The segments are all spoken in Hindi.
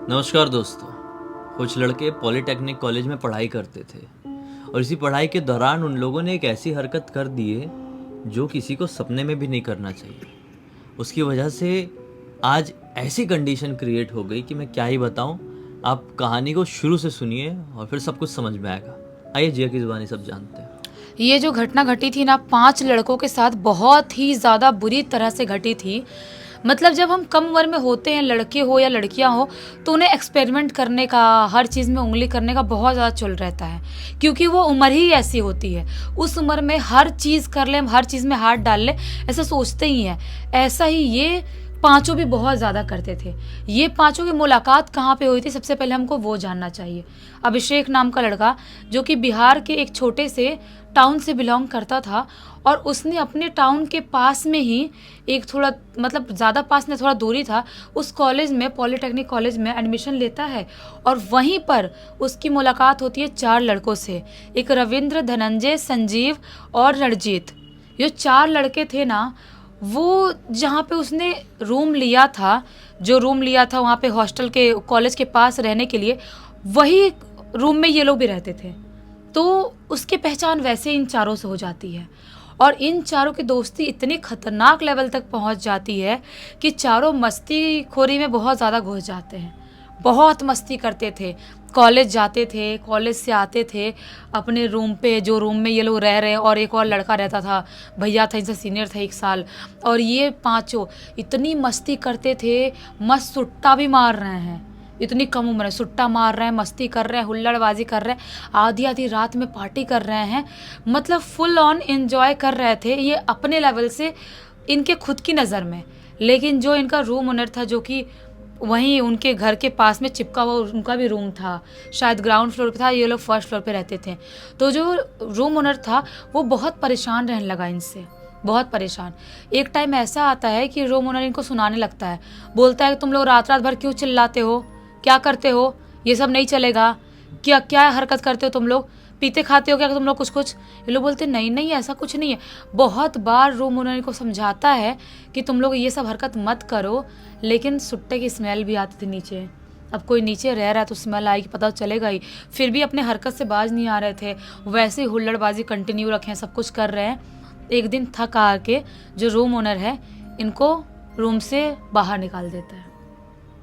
नमस्कार दोस्तों। कुछ लड़के पॉलिटेक्निक कॉलेज में पढ़ाई करते थे और इसी पढ़ाई के दौरान उन लोगों ने एक ऐसी हरकत कर दी है जो किसी को सपने में भी नहीं करना चाहिए। उसकी वजह से आज ऐसी कंडीशन क्रिएट हो गई कि मैं क्या ही बताऊं। आप कहानी को शुरू से सुनिए और फिर सब कुछ समझ में आएगा। आइए जिया की ज़ुबानी सब जानते हैं। ये जो घटना घटी थी ना 5 लड़कों के साथ बहुत ही ज़्यादा बुरी तरह से घटी थी। मतलब जब हम कम उम्र में होते हैं, लड़के हो या लड़कियां हो, तो उन्हें एक्सपेरिमेंट करने का, हर चीज़ में उंगली करने का बहुत ज़्यादा चल रहता है, क्योंकि वो उम्र ही ऐसी होती है। उस उम्र में हर चीज़ कर लें, हर चीज़ में हाथ डाल लें, ऐसा सोचते ही हैं। ऐसा ही ये पांचों भी बहुत ज़्यादा करते थे। ये पांचों की मुलाकात कहाँ पे हुई थी, सबसे पहले हमको वो जानना चाहिए। अभिषेक नाम का लड़का, जो कि बिहार के एक छोटे से टाउन से बिलोंग करता था, और उसने अपने टाउन के पास में ही, एक थोड़ा मतलब ज़्यादा पास में थोड़ा दूरी था, उस कॉलेज में, पॉलिटेक्निक कॉलेज में एडमिशन लेता है। और वहीं पर उसकी मुलाकात होती है 4 लड़कों से। एक रविंद्र, धनंजय, संजीव और रणजीत। ये 4 लड़के थे ना, वो जहाँ पे उसने रूम लिया था, जो रूम लिया था वहाँ पे हॉस्टल के, कॉलेज के पास रहने के लिए, वही रूम में ये लोग भी रहते थे। तो उसकी पहचान वैसे इन चारों से हो जाती है, और इन चारों की दोस्ती इतनी खतरनाक लेवल तक पहुंच जाती है कि चारों मस्ती खोरी में बहुत ज़्यादा घुस जाते हैं। बहुत मस्ती करते थे, कॉलेज जाते थे, कॉलेज से आते थे अपने रूम पे, जो रूम में ये लोग रह रहे हैं, और एक और लड़का रहता था, भैया था, इनसे सीनियर था 1 साल। और ये पांचों इतनी मस्ती करते थे, मस्त सुट्टा भी मार रहे हैं। इतनी कम उम्र है, सुट्टा मार रहे हैं, मस्ती कर रहे हैं, हुल्लड़बाजी कर रहे हैं, आधी आधी रात में पार्टी कर रहे हैं। मतलब फुल ऑन एंजॉय कर रहे थे ये अपने लेवल से, इनके खुद की नज़र में। लेकिन जो इनका रूम ओनर था, जो कि वहीं उनके घर के पास में चिपका हुआ उनका भी रूम था, शायद ग्राउंड फ्लोर पे था, ये लोग फर्स्ट फ्लोर पे रहते थे। तो जो रूम ओनर था वो बहुत परेशान रहने लगा इनसे, बहुत परेशान। एक टाइम ऐसा आता है कि रूम ओनर इनको सुनाने लगता है, बोलता है तुम लोग रात रात भर क्यों चिल्लाते हो, क्या करते हो, ये सब नहीं चलेगा, क्या क्या हरकत करते हो तुम लोग, पीते खाते हो क्या तुम लोग कुछ कुछ। ये लोग बोलते नहीं नहीं ऐसा कुछ नहीं है। बहुत बार रूम ओनर को समझाता है कि तुम लोग ये सब हरकत मत करो, लेकिन सुट्टे की स्मेल भी आती थी नीचे। अब कोई नीचे रह रहा है तो स्मेल आएगी, पता चलेगा ही। फिर भी अपने हरकत से बाज नहीं आ रहे थे, वैसे ही हुल्लड़बाजी कंटिन्यू रखे हैं, सब कुछ कर रहे हैं। एक दिन थक आ के जो रूम ओनर है इनको रूम से बाहर निकाल देता है,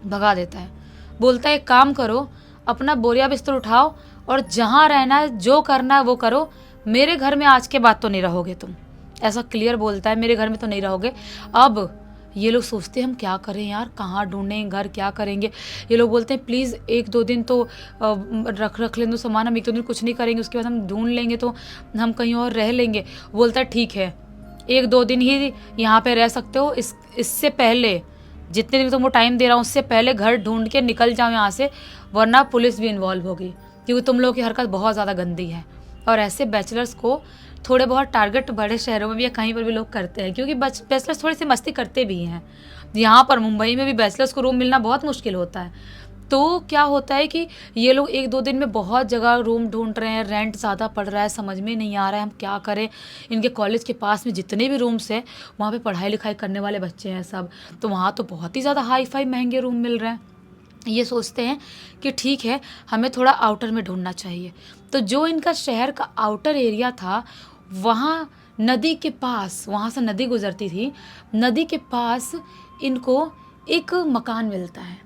भगा देता है। बोलता है एक काम करो, अपना बोरिया बिस्तर उठाओ और जहाँ रहना है, जो करना है वो करो, मेरे घर में आज के बाद तो नहीं रहोगे तुम। ऐसा क्लियर बोलता है, मेरे घर में तो नहीं रहोगे। अब ये लोग सोचते हैं हम क्या करें यार, कहाँ ढूंढें घर, क्या करेंगे। ये लोग बोलते हैं प्लीज़ 1-2 दिन तो रख लें दो सामान, हम 1-2 दिन कुछ नहीं करेंगे, उसके बाद हम ढूंढ लेंगे, तो हम कहीं और रह लेंगे। बोलता है ठीक है, 1-2 दिन ही यहाँ पे रह सकते हो, इससे पहले जितने दिन तुमको टाइम दे रहा हूँ उससे पहले घर ढूंढ के निकल जाओ यहाँ से, वरना पुलिस भी इन्वॉल्व होगी, क्योंकि तुम लोगों की हरकत बहुत ज़्यादा गंदी है। और ऐसे बैचलर्स को थोड़े बहुत टारगेट बड़े शहरों में भी या कहीं पर भी लोग करते हैं, क्योंकि बैचलर्स थोड़ी सी मस्ती करते भी हैं। यहाँ पर मुंबई में भी बैचलर्स को रूम मिलना बहुत मुश्किल होता है। तो क्या होता है कि ये लोग 1-2 दिन में बहुत जगह रूम ढूंढ रहे हैं, रेंट ज़्यादा पड़ रहा है, समझ में नहीं आ रहा है हम क्या करें। इनके कॉलेज के पास में जितने भी रूम्स हैं वहाँ पे पढ़ाई लिखाई करने वाले बच्चे हैं सब, तो वहाँ तो बहुत ही ज़्यादा हाई फाई महंगे रूम मिल रहे हैं। ये सोचते हैं कि ठीक है, हमें थोड़ा आउटर में ढूंढना चाहिए। तो जो इनका शहर का आउटर एरिया था, वहाँ नदी के पास, वहाँ से नदी गुजरती थी, नदी के पास इनको एक मकान मिलता है,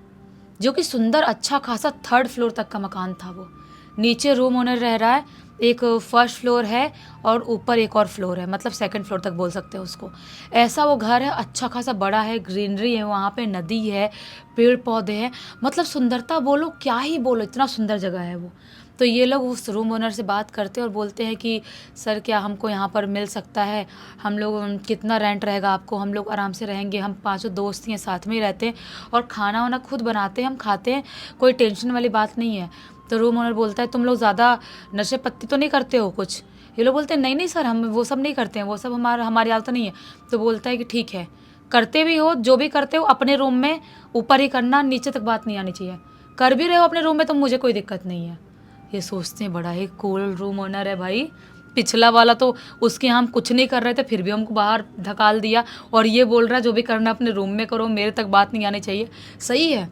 जो कि सुंदर अच्छा खासा 3rd फ्लोर तक का मकान था। वो नीचे रूम ओनर रह रहा है, एक फर्स्ट फ्लोर है और ऊपर एक और फ्लोर है, मतलब 2nd फ्लोर तक बोल सकते हैं उसको। ऐसा वो घर है, अच्छा खासा बड़ा है, ग्रीनरी है, वहाँ पे नदी है, पेड़ पौधे हैं, मतलब सुंदरता बोलो क्या ही बोलो, इतना सुंदर जगह है वो। तो ये लोग उस रूम ओनर से बात करते हैं और बोलते हैं कि सर क्या हमको यहाँ पर मिल सकता है, हम लोग कितना रेंट रहेगा आपको, हम लोग आराम से रहेंगे, हम पांचों दोस्त हैं, साथ में ही रहते हैं, और खाना वाना खुद बनाते हैं, हम खाते हैं, कोई टेंशन वाली बात नहीं है। तो रूम ओनर बोलता है तुम लोग ज़्यादा नशे पत्ती तो नहीं करते हो कुछ। ये लोग बोलते हैं नहीं नहीं सर, हम वो सब नहीं करते हैं, वो सब हमारी आदत नहीं है। तो बोलता है कि ठीक है, करते भी हो, जो भी करते हो अपने रूम में ऊपर ही करना, नीचे तक बात नहीं आनी चाहिए। कर भी रहे हो अपने रूम में तो मुझे कोई दिक्कत नहीं है। ये सोचते हैं बड़ा ही कूल रूम ओनर है भाई। पिछला वाला तो उसके यहाँ हम कुछ नहीं कर रहे थे, फिर भी हमको बाहर धकाल दिया, और ये बोल रहा है जो भी करना अपने रूम में करो, मेरे तक बात नहीं आनी चाहिए। सही है,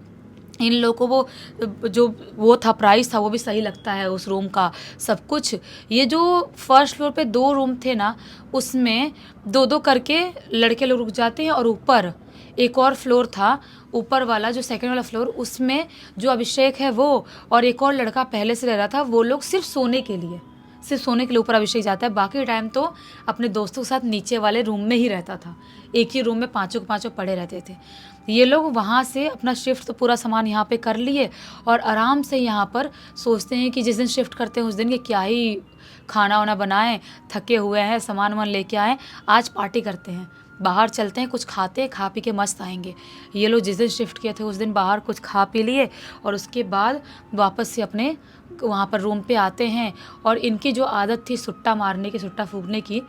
इन लोगों को वो जो वो था प्राइस था वो भी सही लगता है उस रूम का सब कुछ। ये जो फर्स्ट फ्लोर पे 2 रूम थे ना, उसमें 2-2 करके लड़के लोग रुक जाते हैं, और ऊपर एक और फ्लोर था, ऊपर वाला जो सेकंड वाला फ्लोर, उसमें जो अभिषेक है वो और एक और लड़का पहले से रह रहा था, वो लोग सिर्फ सोने के लिए ऊपर अभिषेक जाता है। बाकी टाइम तो अपने दोस्तों के साथ नीचे वाले रूम में ही रहता था। एक ही रूम में पाँचों के पाँचों पड़े रहते थे। ये लोग वहाँ से अपना शिफ्ट तो पूरा सामान यहाँ पे कर लिए और आराम से यहाँ पर सोचते हैं कि जिस दिन शिफ्ट करते हैं उस दिन के क्या ही खाना वाना बनाएं, थके हुए हैं, सामान वामान लेके आएँ, आज पार्टी करते हैं, बाहर चलते हैं, कुछ खाते हैं, खा पी के मस्त आएंगे। ये लोग जिस दिन शिफ्ट किए थे उस दिन बाहर कुछ खा पी लिए और उसके बाद वापस से अपने वहाँ पर रूम पे आते हैं। और इनकी जो आदत थी सुट्टा मारने की, सुट्टा फूकने की,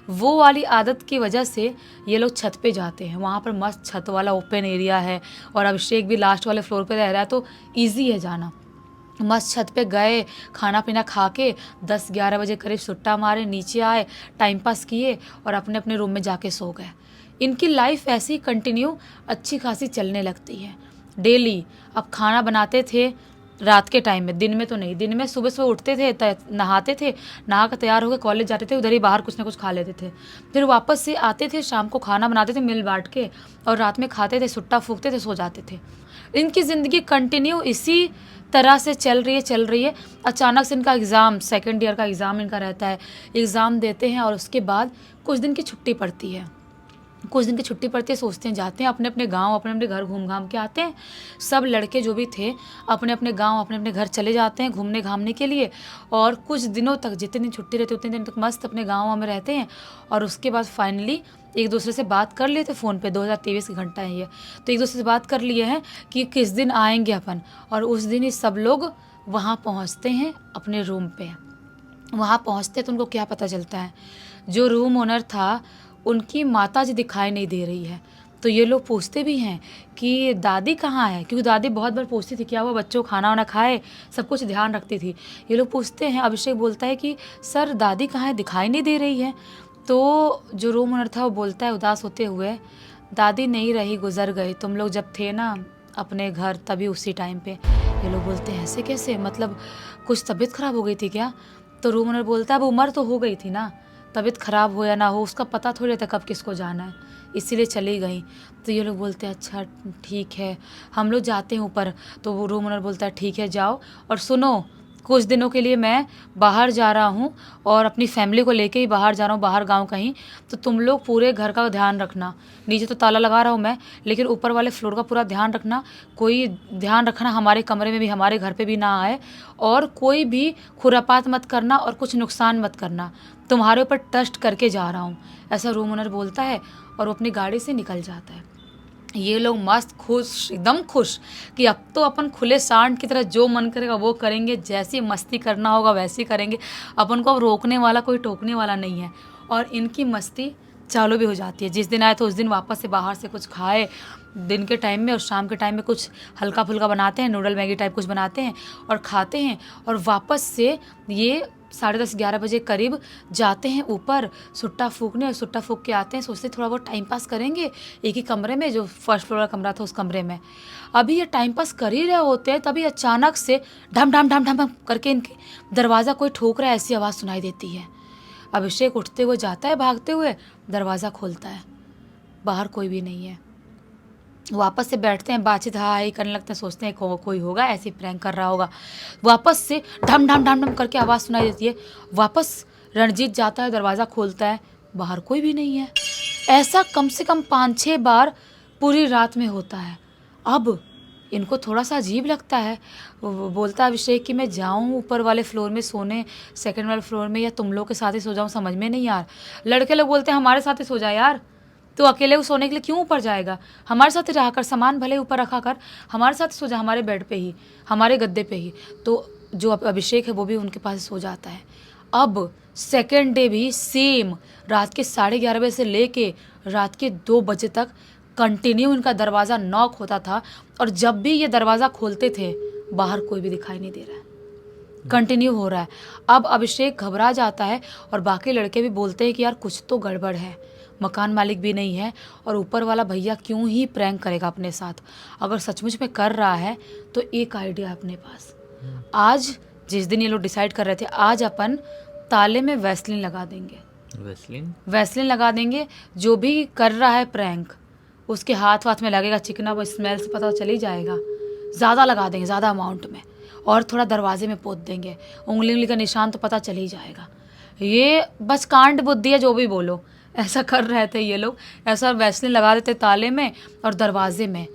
वो वाली आदत की वजह से ये लोग छत पे जाते हैं। वहाँ पर मस्त छत वाला ओपन एरिया है और अभिषेक भी लास्ट वाले फ्लोर पे रह रहा है तो ईजी है जाना। मस्त छत पे गए, खाना पीना खा के 10-11 बजे करीब सुट्टा मारे, नीचे आए, टाइम पास किए और अपने अपने रूम में जाके सो गए। इनकी लाइफ ऐसी ही कंटिन्यू अच्छी खासी चलने लगती है डेली। अब खाना बनाते थे रात के टाइम में, दिन में तो नहीं। दिन में सुबह सुबह उठते थे, नहाते थे, नहा कर तैयार होकर कॉलेज जाते थे, उधर ही बाहर कुछ ना कुछ खा लेते थे, फिर वापस से आते थे, शाम को खाना बनाते थे मिल बांट के और रात में खाते थे, सुट्टा फूकते थे, सो जाते थे। इनकी ज़िंदगी कंटिन्यू इसी तरह से चल रही है। अचानक से इनका एग्ज़ाम, सेकेंड ईयर का एग्ज़ाम इनका रहता है, एग्ज़ाम देते हैं और उसके बाद कुछ दिन की छुट्टी पड़ती है। सोचते हैं जाते हैं अपने अपने गांव, अपने अपने घर घूम घाम के आते हैं। सब लड़के जो भी थे अपने अपने गांव, अपने अपने घर चले जाते हैं घूमने घामने के लिए और कुछ दिनों तक, जितने दिन छुट्टी रहती है उतने दिन तक मस्त अपने गाँव में रहते हैं। और उसके बाद फाइनली एक दूसरे से बात कर लिए थे फ़ोन पे, 2023 का घंटा है ये, तो एक दूसरे से बात कर लिए हैं कि किस दिन आएंगे अपन। और उस दिन ही सब लोग वहाँ पहुँचते हैं अपने रूम पे। वहाँ पहुँचते तो उनको क्या पता चलता है, जो रूम ओनर था उनकी माता जी दिखाई नहीं दे रही है। तो ये लोग पूछते भी हैं कि दादी कहाँ है, क्योंकि दादी बहुत बार पूछती थी क्या हुआ बच्चों, खाना वाना खाए, सब कुछ ध्यान रखती थी। ये लोग पूछते हैं, अभिषेक बोलता है कि सर दादी कहाँ है, दिखाई नहीं दे रही है। तो जो रूम ओनर था वो बोलता है उदास होते हुए, दादी नहीं रही, गुजर गई, तुम लोग जब थे ना अपने घर तभी उसी टाइम पे। ये लोग बोलते हैं ऐसे कैसे, मतलब कुछ तबीयत ख़राब हो गई थी क्या? तो रूम ओनर बोलता है अब उम्र तो हो गई थी ना, तबीयत ख़राब हो या ना हो उसका पता थोड़ी रहता कब किसको जाना है, इसीलिए चली गई। तो ये लोग बोलते हैं अच्छा ठीक है, हम लोग जाते हैं ऊपर। तो वो रूम ओनर बोलता है ठीक है जाओ, और सुनो कुछ दिनों के लिए मैं बाहर जा रहा हूँ और अपनी फैमिली को लेके ही बाहर जा रहा हूँ, बाहर गांव कहीं, तो तुम लोग पूरे घर का ध्यान रखना। नीचे तो ताला लगा रहा हूँ मैं, लेकिन ऊपर वाले फ्लोर का पूरा ध्यान रखना। कोई ध्यान रखना हमारे कमरे में भी, हमारे घर पे भी ना आए, और कोई भी खुरापात मत करना और कुछ नुकसान मत करना, तुम्हारे ऊपर ट्रस्ट करके जा रहा हूँ, ऐसा रूम ओनर बोलता है और वो अपनी गाड़ी से निकल जाता है। ये लोग मस्त खुश, एकदम खुश कि अब तो अपन खुले सांड की तरह जो मन करेगा वो करेंगे, जैसी मस्ती करना होगा वैसी करेंगे, अपन को अब रोकने वाला कोई टोकने वाला नहीं है। और इनकी मस्ती चालू भी हो जाती है। जिस दिन आए तो उस दिन वापस से बाहर से कुछ खाए दिन के टाइम में, और शाम के टाइम में कुछ हल्का फुल्का बनाते हैं, नूडल मैगी टाइप कुछ बनाते हैं और खाते हैं। और वापस से ये 10:30-11 बजे करीब जाते हैं ऊपर सुट्टा फूकने, और सुट्टा फूक के आते हैं, सोचते थोड़ा बहुत टाइम पास करेंगे एक ही कमरे में, जो फर्स्ट फ्लोर का कमरा था उस कमरे में। अभी ये टाइम पास कर ही रहे होते हैं, तभी अचानक से ढम ढम ढम ढम करके इनके दरवाज़ा कोई ठोक रहा है, ऐसी आवाज़ सुनाई देती है। अभिषेक उठते हुए जाता है भागते हुए, दरवाज़ा खोलता है, बाहर कोई भी नहीं है। वापस से बैठते हैं, बातचीत हाँ ही करने लगते हैं, सोचते हैं कोई होगा ऐसे प्रैंक कर रहा होगा। वापस से ढम ढम ढम ढम करके आवाज़ सुनाई देती है। वापस रणजीत जाता है, दरवाज़ा खोलता है, बाहर कोई भी नहीं है। ऐसा कम से कम 5-6 बार पूरी रात में होता है। अब इनको थोड़ा सा अजीब लगता है। वो बोलता है अभिषेक कि मैं जाऊँ ऊपर वाले फ्लोर में सोने, सेकंड वाले फ्लोर में, या तुम लोग के साथ ही सो जाऊँ, समझ में नहीं यार। लड़के लोग बोलते हैं हमारे साथ ही सो जाए यार, तो अकेले सोने के लिए क्यों ऊपर जाएगा, हमारे साथ ही रहा कर, सामान भले ऊपर रखा कर, हमारे साथ सो जा, हमारे बेड पे ही, हमारे गद्दे पे ही। तो जो अभिषेक है वो भी उनके पास सो जाता है। अब सेकेंड डे भी सेम, रात के 11:30 बजे से लेके रात के 2 बजे तक कंटिन्यू इनका दरवाज़ा नॉक होता था, और जब भी ये दरवाज़ा खोलते थे बाहर कोई भी दिखाई नहीं दे रहा है, कंटिन्यू हो रहा है। अब अभिषेक घबरा जाता है और बाकी लड़के भी बोलते हैं कि यार कुछ तो गड़बड़ है, मकान मालिक भी नहीं है, और ऊपर वाला भैया क्यों ही प्रैंक करेगा अपने साथ। अगर सचमुच में कर रहा है तो एक आइडिया है अपने पास। आज जिस दिन ये लोग डिसाइड कर रहे थे, आज अपन ताले में वैसलीन लगा देंगे। वैसलीन लगा देंगे। जो भी कर रहा है प्रैंक, उसके हाथ वाथ में लगेगा चिकना, वो स्मेल से पता चल ही जाएगा। ज़्यादा लगा देंगे, ज़्यादा अमाउंट में, और थोड़ा दरवाजे में पोत देंगे। उंगली उंगली का निशान तो पता चल ही जाएगा। ये बस कांड बुद्धि है, जो भी बोलो। ऐसा कर रहे थे ये लोग, ऐसा वैसलीन लगा देते ताले में और दरवाजे में।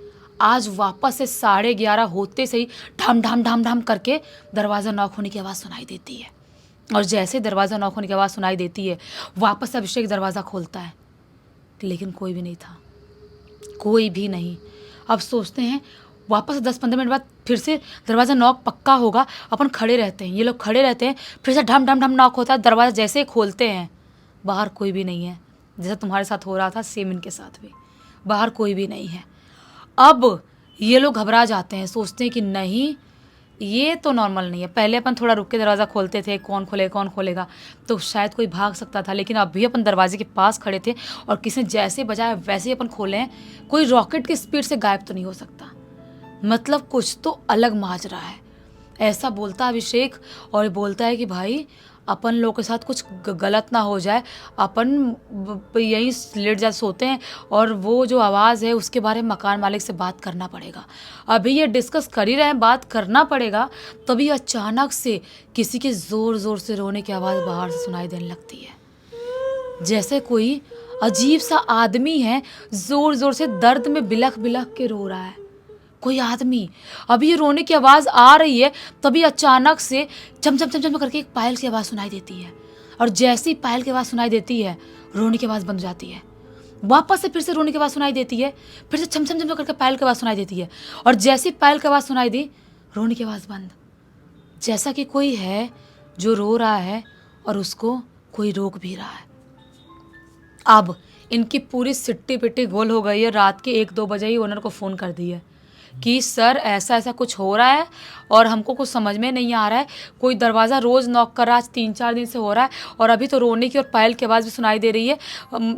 आज वापस से 11:30 होते से ही ढम ढम ढम ढम करके दरवाज़ा नॉक होने की आवाज़ सुनाई देती है। और जैसे दरवाज़ा नॉक होने की आवाज़ सुनाई देती है, वापस से अभिषेक दरवाज़ा खोलता है, लेकिन कोई भी नहीं था, कोई भी नहीं। अब सोचते हैं वापस 10-15 मिनट बाद फिर से दरवाज़ा नॉक पक्का होगा। अपन खड़े रहते हैं, ये लोग खड़े रहते हैं, फिर से ढम ढम ढम नॉक होता है। दरवाज़ा जैसे ही खोलते हैं, बाहर कोई भी नहीं है। जैसा तुम्हारे साथ हो रहा था, सेम इनके साथ भी, बाहर कोई भी नहीं है। अब ये लोग घबरा जाते हैं, सोचते हैं कि नहीं, ये तो नॉर्मल नहीं है। पहले अपन थोड़ा रुक के दरवाज़ा खोलते थे, कौन खोलेगा, तो शायद कोई भाग सकता था। लेकिन अभी अपन दरवाजे के पास खड़े थे और किसी ने जैसे बजाया वैसे ही अपन खोले हैं। कोई रॉकेट की स्पीड से गायब तो नहीं हो सकता। मतलब कुछ तो अलग माजरा है, ऐसा बोलता अभिषेक। और बोलता है कि भाई अपन लोग के साथ कुछ गलत ना हो जाए, अपन यहीं लेट जा सोते हैं, और वो जो आवाज़ है उसके बारे में मकान मालिक से बात करना पड़ेगा। अभी ये डिस्कस कर ही रहे हैं, बात करना पड़ेगा, तभी अचानक से किसी के ज़ोर ज़ोर से रोने की आवाज़ बाहर से सुनाई देने लगती है। जैसे कोई अजीब सा आदमी है, ज़ोर ज़ोर से दर्द में बिलख बिलख के रो रहा है। कोई आदमी, अभी ये रोने की आवाज़ आ रही है, तभी अचानक से चम चम चम चम करके एक पायल की आवाज़ सुनाई देती है। और जैसे ही पायल की आवाज़ सुनाई देती है, रोने की आवाज़ बंद हो जाती है। वापस से फिर से रोने की आवाज़ सुनाई देती है, फिर से छम छम छम करके पायल की आवाज़ सुनाई देती है। और जैसे ही पायल की आवाज़ सुनाई दी, रोने की आवाज़ बंद। जैसा कि कोई है जो रो रहा है और उसको कोई रोक भी रहा है। अब इनकी पूरी सिट्टी पिट्टी गोल हो गई है। रात के 1-2 बजे ही ओनर को फ़ोन कर दी है कि सर ऐसा ऐसा कुछ हो रहा है और हमको कुछ समझ में नहीं आ रहा है। कोई दरवाज़ा रोज़ नॉक कर रहा है, आज 3-4 दिन से हो रहा है, और अभी तो रोने की और पायल की आवाज़ भी सुनाई दे रही है।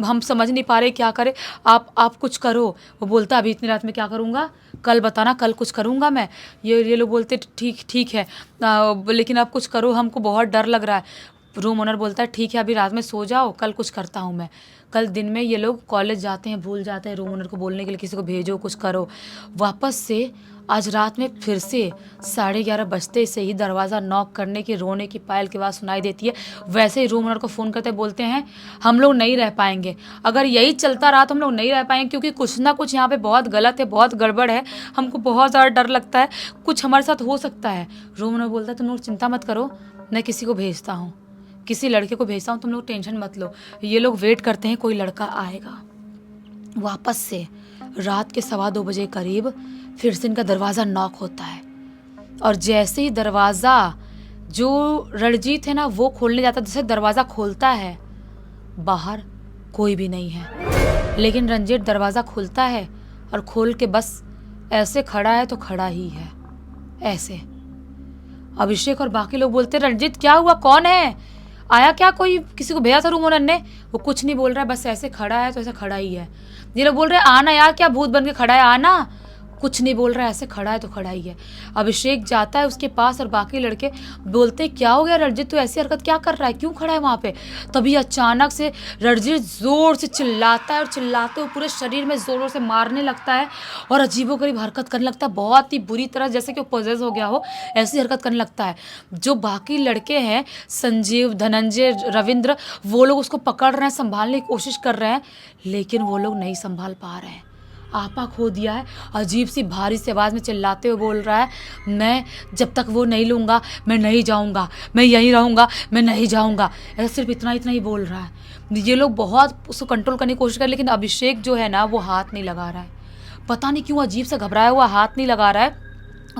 हम समझ नहीं पा रहे क्या करें, आप कुछ करो। वो बोलता अभी इतनी रात में क्या करूँगा, कल बताना, कल कुछ करूँगा मैं। ये लोग बोलते ठीक है, लेकिन आप कुछ करो, हमको बहुत डर लग रहा है। रूम ओनर बोलता है ठीक है, अभी रात में सो जाओ, कल कुछ करता हूँ मैं। कल दिन में ये लोग कॉलेज जाते हैं, भूल जाते हैं रूम ओनर को बोलने के लिए, किसी को भेजो, कुछ करो। वापस से आज रात में फिर से 11:30 बजते से ही दरवाज़ा नॉक करने की, रोने की, पायल की आवाज़ सुनाई देती है। वैसे ही रूम ओनर को फ़ोन करते बोलते हैं हम लोग नहीं रह पाएंगे, अगर यही चलता रहा तो हम लोग नहीं रह पाएंगे, क्योंकि कुछ ना कुछ यहाँ पे बहुत गलत है, बहुत गड़बड़ है, हमको बहुत ज़्यादा डर लगता है, कुछ हमारे साथ हो सकता है। रूम ओनर बोलता है तुम लोग चिंता मत करो, मैं किसी को भेजता हूँ, किसी लड़के को भेजता हूँ, तुम लोग टेंशन मत लो। ये लोग वेट करते हैं कोई लड़का आएगा। वापस से रात के 2:15 बजे करीब फिर से इनका दरवाज़ा नॉक होता है, और जैसे ही दरवाज़ा जो रणजीत है ना वो खोलने जाता है, जैसे दरवाज़ा खोलता है, बाहर कोई भी नहीं है। लेकिन रंजीत दरवाज़ा खोलता है और खोल के बस ऐसे खड़ा है तो खड़ा ही है ऐसे। अभिषेक और बाकी लोग बोलते रणजीत क्या हुआ, कौन है, आया क्या, कोई किसी को भेजा था रूम ओनर ने? वो कुछ नहीं बोल रहा है, बस ऐसे खड़ा है तो ऐसे खड़ा ही है। ये लोग बोल रहे हैं आना यार, क्या भूत बन के खड़ा है, आना। कुछ नहीं बोल रहा है, ऐसे खड़ा है तो खड़ा ही है। अभिषेक जाता है उसके पास और बाकी लड़के बोलते क्या हो गया रणजीत, तू ऐसी हरकत क्या कर रहा है, क्यों खड़ा है वहाँ पे? तभी अचानक से रणजीत जोर से चिल्लाता है, और चिल्लाते हुए पूरे शरीर में जोर जोर से मारने लगता है और अजीबोगरीब हरकत करने लगता है, बहुत ही बुरी तरह, जैसे कि वो पोजेस हो गया हो ऐसी हरकत करने लगता है। जो बाकी लड़के हैं, संजीव, धनंजय, रविंद्र, वो लोग उसको पकड़ रहे हैं, संभालने की कोशिश कर रहे हैं, लेकिन वो लोग नहीं संभाल पा रहे हैं। आपा खो दिया है, अजीब सी भारी सी आवाज़ में चिल्लाते हुए बोल रहा है मैं जब तक वो नहीं लूँगा मैं नहीं जाऊँगा, मैं यहीं रहूँगा, मैं नहीं जाऊँगा। ऐसा सिर्फ इतना ही बोल रहा है। ये लोग बहुत उसको कंट्रोल करने की कोशिश कर, लेकिन अभिषेक जो है ना वो हाथ नहीं लगा रहा है। पता नहीं क्यों अजीब सा घबराया हुआ हाथ नहीं लगा रहा है।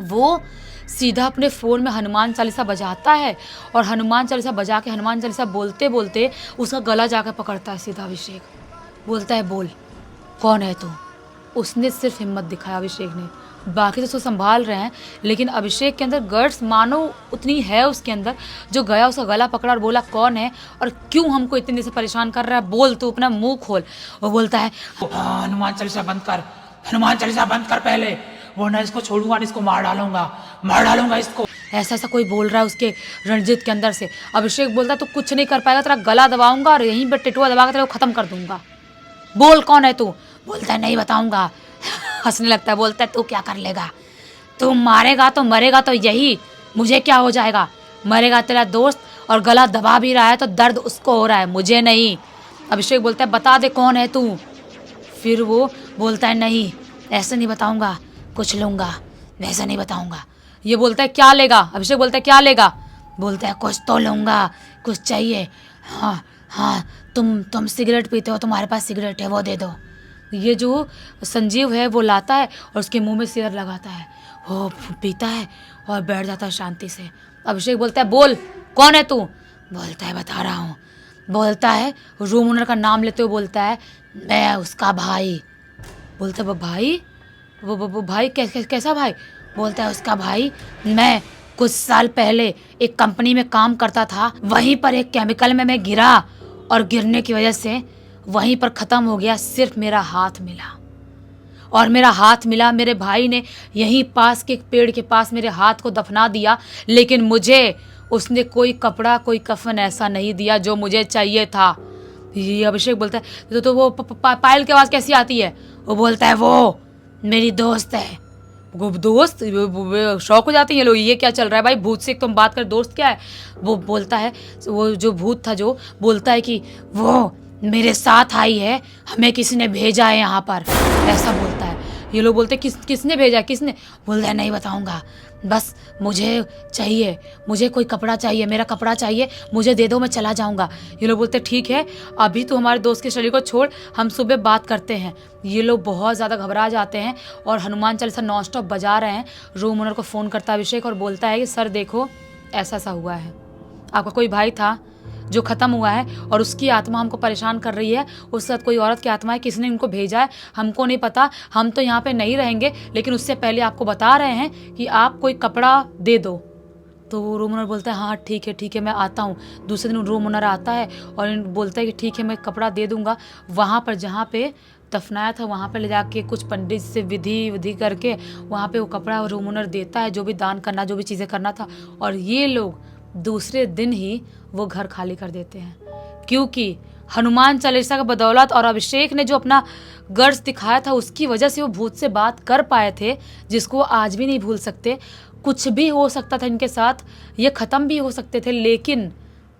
वो सीधा अपने फ़ोन में हनुमान चालीसा बजाता है, और हनुमान चालीसा बजा के हनुमान चालीसा बोलते बोलते उसका गला जाकर पकड़ता है सीधा अभिषेक। बोलता है बोल कौन है तू। उसने सिर्फ हिम्मत दिखाया अभिषेक ने, बाकी तो उसको संभाल रहे हैं, लेकिन अभिषेक के अंदर गट्स मानो उतनी है उसके अंदर, जो गया उसका गला पकड़ा और बोला कौन है और क्यों हमको इतने से परेशान कर रहा है, बोल तू अपना मुंह खोल। वो बोलता है हाँ, हनुमान चालीसा बंद कर, हनुमान चालीसा बंद कर पहले, वरना इसको छोड़ूंगा, इसको मार डालूंगा इसको। ऐसा ऐसा कोई बोल रहा है उसके रणजीत के अंदर से। अभिषेक बोलता है तू कुछ नहीं कर पाएगा, तेरा गला दबाऊंगा और यहीं पर टिटुआ दबा कर तेरे को खत्म कर दूंगा, बोल कौन है तू। बोलता है नहीं बताऊंगा। हंसने लगता है, बोलता है तू क्या कर लेगा, तू मारेगा तो मरेगा तो यही, मुझे क्या हो जाएगा, मरेगा तेरा दोस्त और गला दबा भी रहा है तो दर्द उसको हो रहा है, मुझे नहीं। अभिषेक बोलता है बता दे कौन है तू। फिर वो बोलता है नहीं ऐसे नहीं बताऊंगा, कुछ लूंगा, वैसा नहीं बताऊंगा। ये बोलता है क्या लेगा, अभिषेक बोलता है क्या लेगा। बोलता है कुछ तो लूंगा, कुछ चाहिए। हाँ हाँ, तुम सिगरेट पीते हो, तुम्हारे पास सिगरेट है वो दे दो। ये जो संजीव है वो लाता है और उसके मुंह में सिर लगाता है, वो पीता है और बैठ जाता है शांति से। अभिषेक बोलता है बोल कौन है तू। बोलता है बता रहा हूँ। बोलता है रूम ओनर का नाम लेते हुए बोलता है मैं उसका भाई। बोलता है वो भाई, वो भाई कैसा भाई। बोलता है उसका भाई, मैं कुछ साल पहले एक कंपनी में काम करता था, वहीं पर एक केमिकल में मैं गिरा और गिरने की वजह से वहीं पर ख़त्म हो गया, सिर्फ मेरा हाथ मिला और मेरा हाथ मिला, मेरे भाई ने यहीं पास के एक पेड़ के पास मेरे हाथ को दफना दिया, लेकिन मुझे उसने कोई कपड़ा कोई कफन ऐसा नहीं दिया जो मुझे चाहिए था। ये अभिषेक बोलता है तो वो पायल की आवाज़ कैसी आती है। वो बोलता है वो मेरी दोस्त है। वो दोस्त, शौक हो जाते हैं ये लोग, ये क्या चल रहा है भाई, भूत से तुम बात कर, दोस्त क्या है। वो बोलता है, वो जो भूत था जो बोलता है कि वो मेरे साथ आई है, हमें किसी ने भेजा है यहाँ पर, ऐसा बोलता है। ये लोग बोलते हैं किसने भेजा, किसने। बोलता है नहीं बताऊँगा, बस मुझे चाहिए, मुझे कोई कपड़ा चाहिए, मेरा कपड़ा चाहिए, मुझे दे दो, मैं चला जाऊँगा। ये लोग बोलते हैं ठीक है, अभी तो हमारे दोस्त के शरीर को छोड़, हम सुबह बात करते हैं। ये लोग बहुत ज़्यादा घबरा जाते हैं और हनुमान चालीसा नॉन स्टॉप बजा रहे हैं। रूम ओनर को फ़ोन करता है अभिषेक और बोलता है कि सर देखो ऐसा ऐसा हुआ है, आपका कोई भाई था जो ख़त्म हुआ है और उसकी आत्मा हमको परेशान कर रही है, उसके साथ कोई औरत की आत्मा है, किसी ने इनको भेजा है, हमको नहीं पता, हम तो यहाँ पे नहीं रहेंगे, लेकिन उससे पहले आपको बता रहे हैं कि आप कोई कपड़ा दे दो। तो वो रूम ओनर बोलता है हाँ ठीक है मैं आता हूँ। दूसरे दिन रूम ओनर आता है और बोलता है कि ठीक है मैं कपड़ा दे दूँगा। वहाँ पर जहाँ पे दफनाया था वहाँ पर ले जाके कुछ पंडित से विधि करके वहाँ पे वो कपड़ा रूम ओनर देता है, जो भी दान करना, जो भी चीज़ें करना था। और ये लोग दूसरे दिन ही वो घर खाली कर देते हैं, क्योंकि हनुमान चालीसा का बदौलत और अभिषेक ने जो अपना गर्ज दिखाया था उसकी वजह से वो भूत से बात कर पाए थे, जिसको वो आज भी नहीं भूल सकते। कुछ भी हो सकता था इनके साथ, ये ख़त्म भी हो सकते थे, लेकिन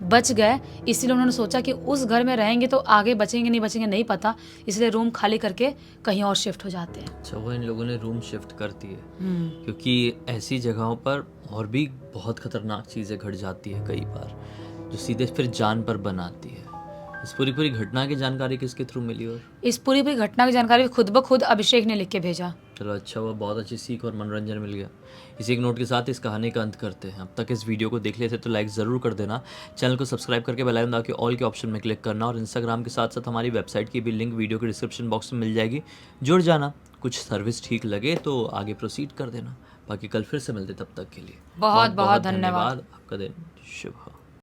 बच गए। इसीलिए उन्होंने सोचा कि उस घर में रहेंगे तो आगे बचेंगे नहीं बचेंगे नहीं पता, इसलिए रूम खाली करके कहीं और शिफ्ट हो जाते हैं। अच्छा, वो इन लोगों ने रूम शिफ्ट कर दिए क्योंकि ऐसी जगहों पर और भी बहुत खतरनाक चीज़ें घट जाती है कई बार, जो सीधे फिर जान पर बनाती है। इस पूरी घटना की जानकारी किसके थ्रू मिली? और इस पूरी घटना की जानकारी खुद ब खुद अभिषेक ने लिख के भेजा। चलो अच्छा हुआ, बहुत अच्छी सीख और मनोरंजन मिल गया। इसी एक नोट के साथ इस कहानी का अंत करते हैं। अब तक इस वीडियो को देख लेते तो लाइक ज़रूर कर देना, चैनल को सब्सक्राइब करके बेल आइकन दबा के ऑल के ऑप्शन में क्लिक करना, और इंस्टाग्राम के साथ साथ हमारी वेबसाइट की भी लिंक वीडियो के डिस्क्रिप्शन बॉक्स में मिल जाएगी, जुड़ जाना। कुछ सर्विस ठीक लगे तो आगे प्रोसीड कर देना। बाकी कल फिर से मिलते, तब तक के लिए बहुत धन्यवाद। आपका दिन शुभ हो।